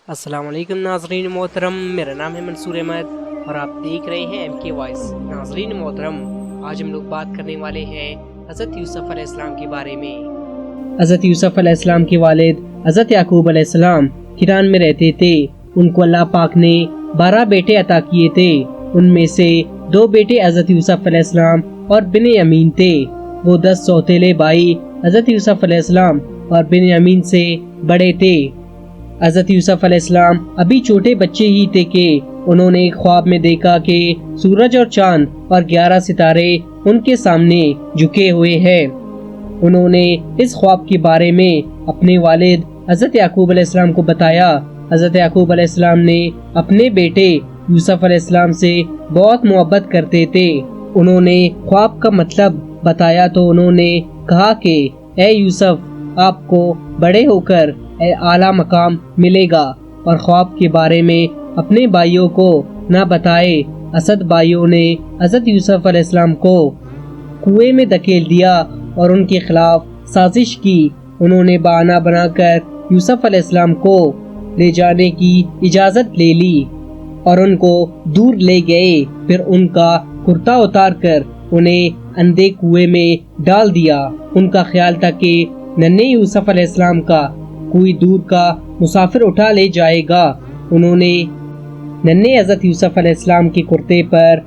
السلام علیکم ناظرین محترم، میرا نام ہے منصور احمد اور آپ دیکھ رہے ہیں ایم کے وائس۔ ناظرین محترم، آج ہم لوگ بات کرنے والے ہیں حضرت یوسف علیہ السلام کے بارے میں۔ حضرت یوسف علیہ السلام کے والد حضرت یعقوب علیہ السلام کران میں رہتے تھے۔ ان کو اللہ پاک نے 12 بیٹے عطا کیے تھے۔ ان میں سے 2 بیٹے حضرت یوسف علیہ السلام اور بنیامین تھے۔ وہ 10 سوتیلے بھائی حضرت یوسف علیہ السلام اور بنیامین سے بڑے تھے۔ حضرت یوسف علیہ السلام ابھی چھوٹے بچے ہی تھے کہ انہوں نے ایک خواب میں دیکھا کہ سورج اور چاند اور 11 ستارے ان کے سامنے جھکے ہوئے ہیں۔ انہوں نے اس خواب کے بارے میں اپنے والد حضرت یعقوب علیہ السلام کو بتایا۔ حضرت یعقوب علیہ السلام نے اپنے بیٹے یوسف علیہ السلام سے بہت محبت کرتے تھے۔ انہوں نے خواب کا مطلب بتایا تو انہوں نے کہا کہ اے یوسف، آپ کو بڑے ہو کر اعلیٰ مقام ملے گا، اور خواب کے بارے میں اپنے بھائیوں کو نہ بتائے۔ اسد بھائیوں نے حضرت یوسف علیہ السلام کو کنویں میں دھکیل دیا اور ان کے خلاف سازش کی۔ انہوں نے بہانہ بنا کر یوسف علیہ السلام کو لے جانے کی اجازت لے لی اور ان کو دور لے گئے۔ پھر ان کا کرتا اتار کر انہیں اندھے کنویں میں ڈال دیا۔ ان کا خیال تھا کہ ننھے یوسف علیہ السلام کا کوئی دور کا مسافر اٹھا لے جائے گا۔ انہوں نے ننھے حضرت یوسف علیہ السلام کے کرتے پر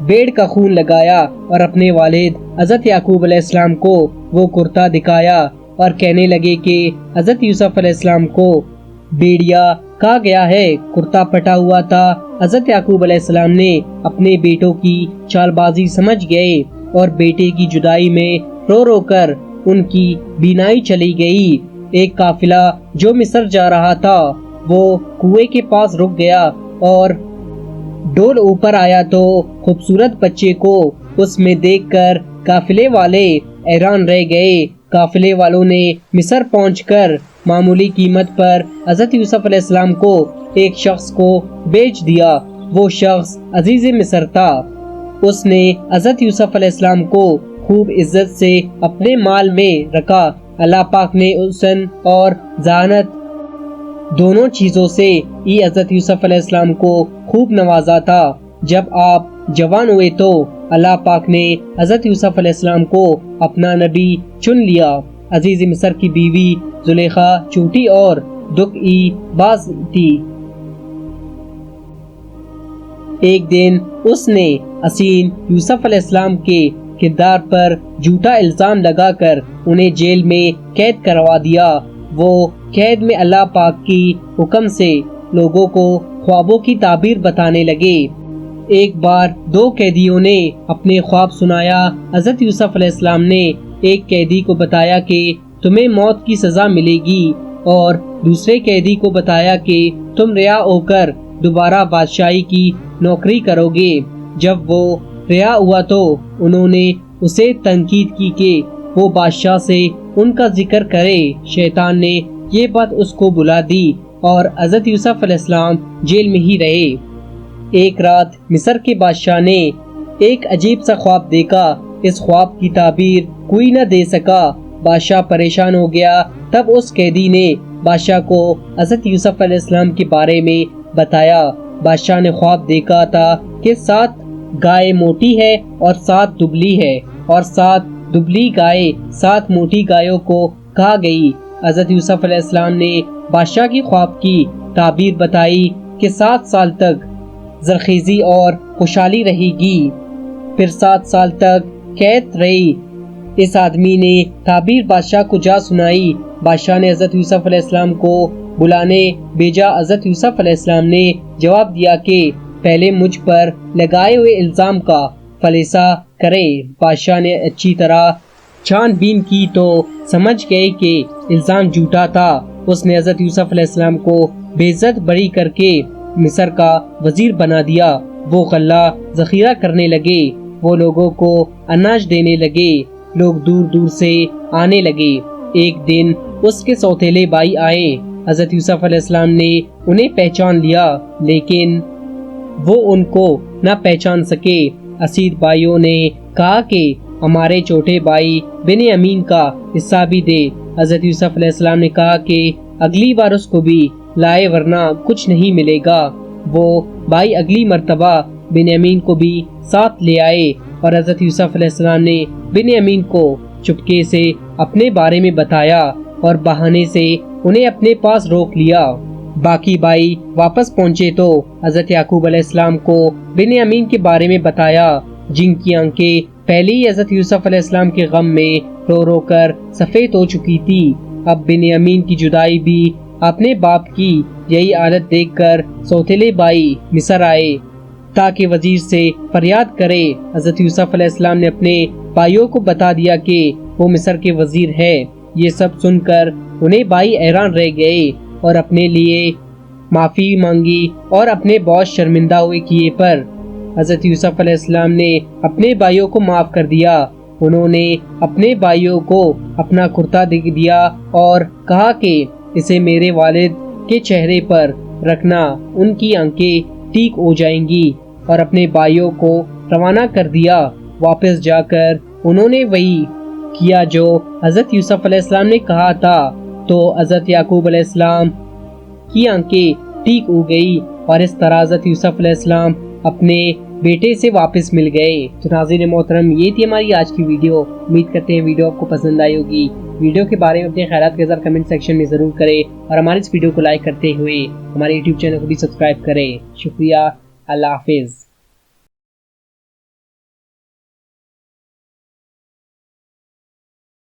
بھیڑ کا خون لگایا اور اپنے والد حضرت یعقوب علیہ السلام کو وہ کرتا دکھایا اور کہنے لگے کہ حضرت یوسف علیہ السلام کو بھیڑیا کہا گیا ہے۔ کرتا پھٹا ہوا تھا۔ حضرت یعقوب علیہ السلام نے اپنے بیٹوں کی چال بازی سمجھ گئے اور بیٹے کی جدائی میں رو رو کر ان کی بینائی چلی گئی۔ ایک قافلہ جو مصر جا رہا تھا وہ کنویں کے پاس رک گیا اور ڈول اوپر آیا تو خوبصورت بچے کو اس میں دیکھ کر قافلے والے حیران رہ گئے۔ قافلے والوں نے مصر پہنچ کر معمولی قیمت پر حضرت یوسف علیہ السلام کو ایک شخص کو بیچ دیا۔ وہ شخص عزیز مصر تھا۔ اس نے حضرت یوسف علیہ السلام کو خوب عزت سے اپنے مال میں رکھا۔ اللہ پاک نے حسن اور ذہانت دونوں چیزوں سے ہی حضرت یوسف علیہ السلام کو خوب نوازا تھا۔ جب آپ جوان ہوئے تو اللہ پاک نے حضرت یوسف علیہ السلام کو اپنا نبی چن لیا۔ عزیز مصر کی بیوی زلیخا چھوٹی اور دکھی باز تھی۔ ایک دن اس نے حسین یوسف علیہ السلام کے کردار پر جھوٹا الزام لگا کر انہیں جیل میں قید کروا دیا۔ وہ قید میں اللہ پاک کی حکم سے لوگوں کو خوابوں کی تعبیر بتانے لگے۔ ایک بار 2 قیدیوں نے اپنے خواب سنایا۔ حضرت یوسف علیہ السلام نے ایک قیدی کو بتایا کہ تمہیں موت کی سزا ملے گی، اور دوسرے قیدی کو بتایا کہ تم رہا ہو کر دوبارہ بادشاہی کی نوکری کرو گے۔ جب وہ رہا ہوا تو انہوں نے اسے تنقید کی کہ وہ بادشاہ سے ان کا ذکر کرے۔ شیطان نے یہ بات اس کو بلا دی اور حضرت یوسف علیہ السلام جیل میں ہی رہے۔ ایک رات مصر کے بادشاہ نے ایک عجیب سا خواب دیکھا۔ اس خواب کی تعبیر کوئی نہ دے سکا۔ بادشاہ پریشان ہو گیا۔ تب اس قیدی نے بادشاہ کو حضرت یوسف علیہ السلام کے بارے میں بتایا۔ بادشاہ نے خواب دیکھا تھا کہ 7 گائے موٹی ہے اور 7 دبلی ہے، اور 7 دبلی گائے 7 موٹی گایوں کو کہا گئی۔ حضرت یوسف علیہ السلام نے بادشاہ کی خواب کی تعبیر بتائی کہ 7 سال تک زرخیزی اور خوشحالی رہے گی، پھر 7 سال تک قید رہی۔ اس آدمی نے تعبیر بادشاہ کو جا سنائی۔ بادشاہ نے حضرت یوسف علیہ السلام کو بلانے بھیجا۔ حضرت یوسف علیہ السلام نے جواب دیا کہ پہلے مجھ پر لگائے ہوئے الزام کا فیصلہ کریں۔ بادشاہ نے اچھی طرح چھان بین کی تو سمجھ گئے کہ الزام جھوٹا تھا۔ اس نے حضرت یوسف علیہ السلام کو بے عزت بری کر کے مصر کا وزیر بنا دیا۔ وہ غلہ ذخیرہ کرنے لگے۔ وہ لوگوں کو اناج دینے لگے۔ لوگ دور دور سے آنے لگے۔ ایک دن اس کے سوتیلے بھائی آئے۔ حضرت یوسف علیہ السلام نے انہیں پہچان لیا، لیکن وہ ان کو نہ پہچان سکے۔ اسید بھائیوں نے کہا کہ ہمارے چھوٹے بھائی بنیامین کا حصہ بھی دے۔ حضرت یوسف علیہ السلام نے کہا کہ اگلی بار اس کو بھی لائے ورنہ کچھ نہیں ملے گا۔ وہ بھائی اگلی مرتبہ بنیامین کو بھی ساتھ لے آئے اور حضرت یوسف علیہ السلام نے بنیامین کو چپکے سے اپنے بارے میں بتایا اور بہانے سے انہیں اپنے پاس روک لیا۔ باقی بھائی واپس پہنچے تو حضرت یعقوب علیہ السلام کو بنیامین کے بارے میں بتایا، جن کی آنکھیں پہلے ہی حضرت یوسف علیہ السلام کے غم میں رو رو کر سفید ہو چکی تھی۔ اب بنیامین کی جدائی بھی اپنے باپ کی یہی حالت دیکھ کر سوتیلے بھائی مصر آئے تاکہ وزیر سے فریاد کرے۔ حضرت یوسف علیہ السلام نے اپنے بھائیوں کو بتا دیا کہ وہ مصر کے وزیر ہے۔ یہ سب سن کر انہیں بھائی حیران رہ گئے اور اپنے لیے معافی مانگی اور اپنے بہت شرمندہ ہوئے کیے پر حضرت یوسف علیہ السلام نے اپنے بھائیوں کو معاف کر دیا۔ انہوں نے اپنے بھائیوں کو اپنا کرتا دے دیا اور کہا کہ اسے میرے والد کے چہرے پر رکھنا، ان کی آنکھیں ٹھیک ہو جائیں گی، اور اپنے بھائیوں کو روانہ کر دیا۔ واپس جا کر انہوں نے وہی کیا جو حضرت یوسف علیہ السلام نے کہا تھا، تو حضرت یعقوب علیہ السلام کی آنکھیں ٹھیک ہو گئی اور اس طرح حضرت یوسف علیہ السلام اپنے بیٹے سے واپس مل گئے۔ تو ناظرین محترم، یہ تھی ہماری آج کی ویڈیو۔ امید کرتے ہیں ویڈیو آپ کو پسند آئی ہوگی۔ ویڈیو کے بارے میں اپنے خیالات کے ساتھ کمنٹ سیکشن میں ضرور کریں اور ہماری اس ویڈیو کو لائک کرتے ہوئے ہمارے یوٹیوب چینل کو بھی سبسکرائب کریں۔ شکریہ، اللہ حافظ۔